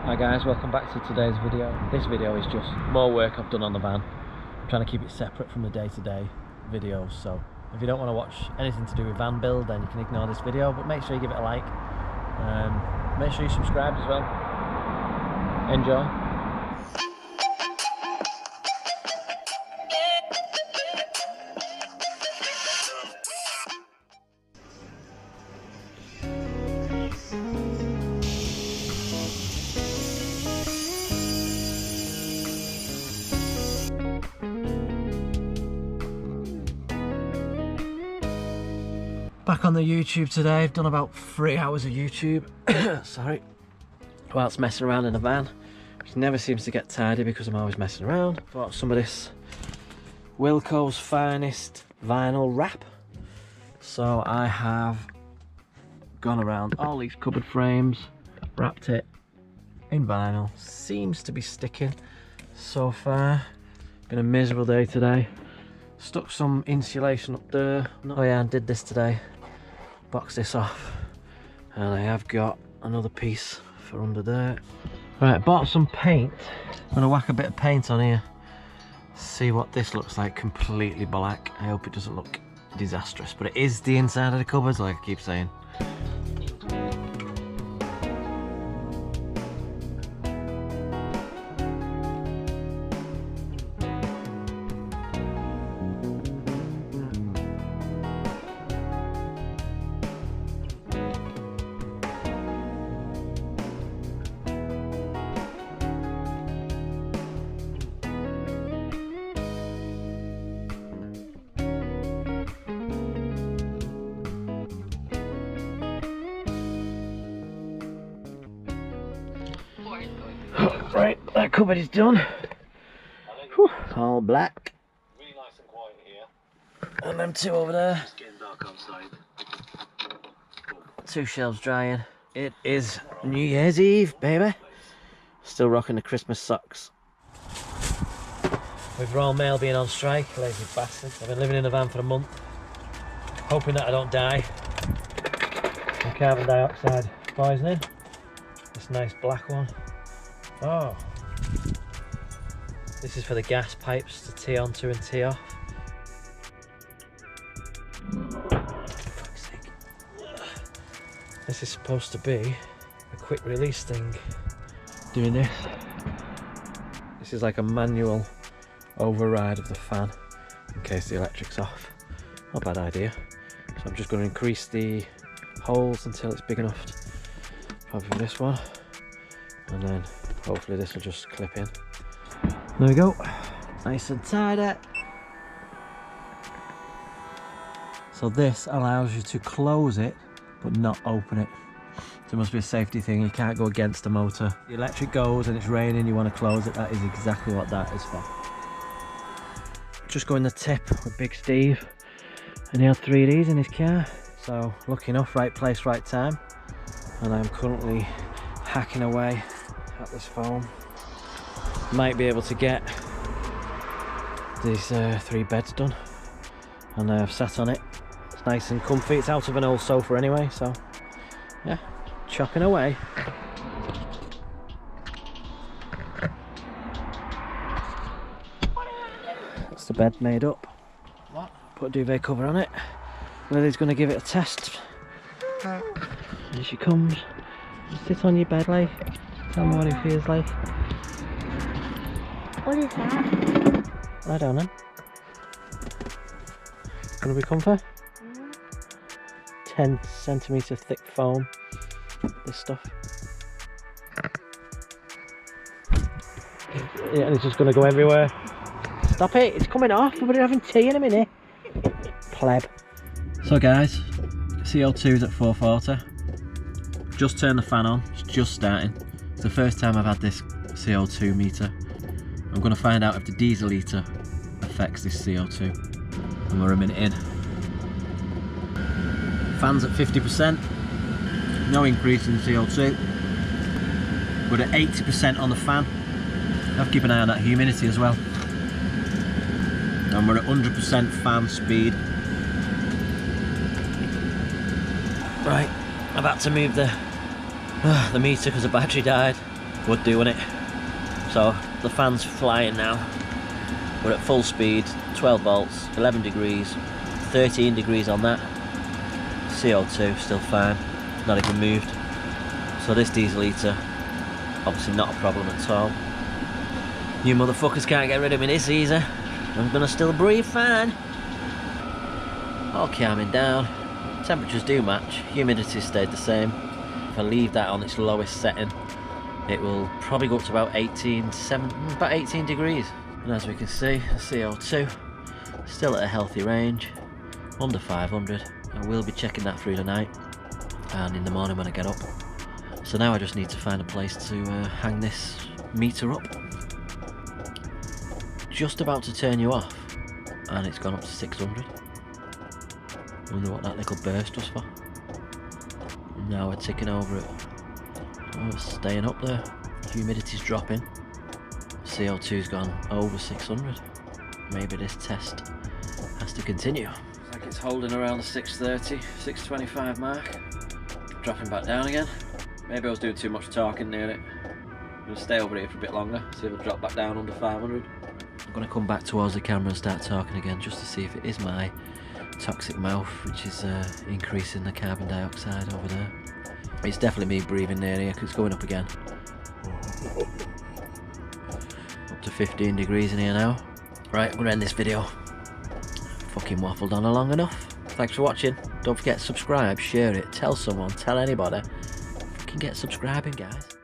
Hi guys, welcome back to today's video. This video is just more work I've done on the van. I'm trying to keep it separate from the day-to-day videos, so if you don't want to watch anything to do with van build, then you can ignore this video, but make sure you give it a like. Make sure you subscribe as well. Enjoy. Back on the YouTube today. I've done about 3 hours of YouTube. Sorry. Whilst messing around in the van, which never seems to get tidy because I'm always messing around. Bought some of this Wilko's Finest vinyl wrap. So I have gone around all these cupboard frames, wrapped it in vinyl. Seems to be sticking so far. Been a miserable day today. Stuck some insulation up there. Oh yeah, I did this today. Box this off, and I have got another piece for under there. Right, bought some paint. I'm gonna whack a bit of paint on here. See what this looks like, completely black. I hope it doesn't look disastrous, but it is the inside of the cupboards, like I keep saying. Right, that cupboard is done. Whew, all black. Really nice and quiet here. And them two over there. It's getting dark outside. 2 shelves drying. It is New Year's Eve, baby. Still rocking the Christmas socks. With Royal Mail being on strike, lazy bastards. I've been living in a van for a month, hoping that I don't die from carbon dioxide poisoning. This nice black one. Oh, this is for the gas pipes to tee onto and tee off. Fuck's sake. This is supposed to be a quick release thing. Doing this. This is like a manual override of the fan in case the electric's off. Not a bad idea. So I'm just going to increase the holes until it's big enough. Probably this one, and then hopefully this will just clip in. There we go, nice and tidy. So this allows you to close it but not open it. So it must be a safety thing, you can't go against the motor. The electric goes and it's raining, you want to close it, that is exactly what that is for. Just going the tip with Big Steve, and he had 3 of these in his car. So lucky enough, right place, right time. And I'm currently hacking away at this foam. Might be able to get these 3 beds done, and I've sat on it. It's nice and comfy. It's out of an old sofa anyway, so yeah, chopping away. That's the bed made up. What? Put a duvet cover on it. Lily's going to give it a test. Here she comes. Sit on your bed, like. Tell me what it feels like. What is that? I don't know. Gonna be comfy? 10cm thick foam. This stuff. Yeah, and it's just gonna go everywhere. Stop it! It's coming off. We're having tea in a minute. Pleb. So guys, CO2 is at 440. Just turned the fan on, it's just starting. It's the first time I've had this CO2 meter. I'm going to find out if the diesel heater affects this CO2. And we're a minute in. Fan's at 50%, no increase in CO2. We're at 80% on the fan. I have to keep an eye on that humidity as well. And we're at 100% fan speed. Right, I've had to move the meter because the battery died. Would do, wouldn't it? So the fan's flying now. We're at full speed, 12 volts, 11 degrees, 13 degrees on that. CO2 still fine, not even moved. So this diesel heater, obviously not a problem at all. You motherfuckers can't get rid of me this easy. I'm gonna still breathe fine. All calming down. Temperatures do match, humidity stayed the same. If I leave that on its lowest setting, it will probably go up to about 18 degrees. And as we can see, the CO2 still at a healthy range, under 500. I will be checking that through tonight and in the morning when I get up. So now I just need to find a place to hang this meter up. Just about to turn you off and it's gone up to 600. I wonder what that little burst was for. Now we're ticking over it. Oh, it's staying up there. Humidity's dropping. CO2's gone over 600. Maybe this test has to continue. Looks like it's holding around the 630, 625 mark. Dropping back down again. Maybe I was doing too much talking near it. I'm going to stay over here for a bit longer, see if I drop back down under 500. I'm going to come back towards the camera and start talking again just to see if it is my toxic mouth which is increasing the carbon dioxide over there. It's definitely me breathing near here because it's going up again. Up to 15 degrees in here now. Right, I'm going to end this video. Fucking waffled on long enough. Thanks for watching. Don't forget to subscribe, share it, tell someone, tell anybody. Fucking get subscribing, guys.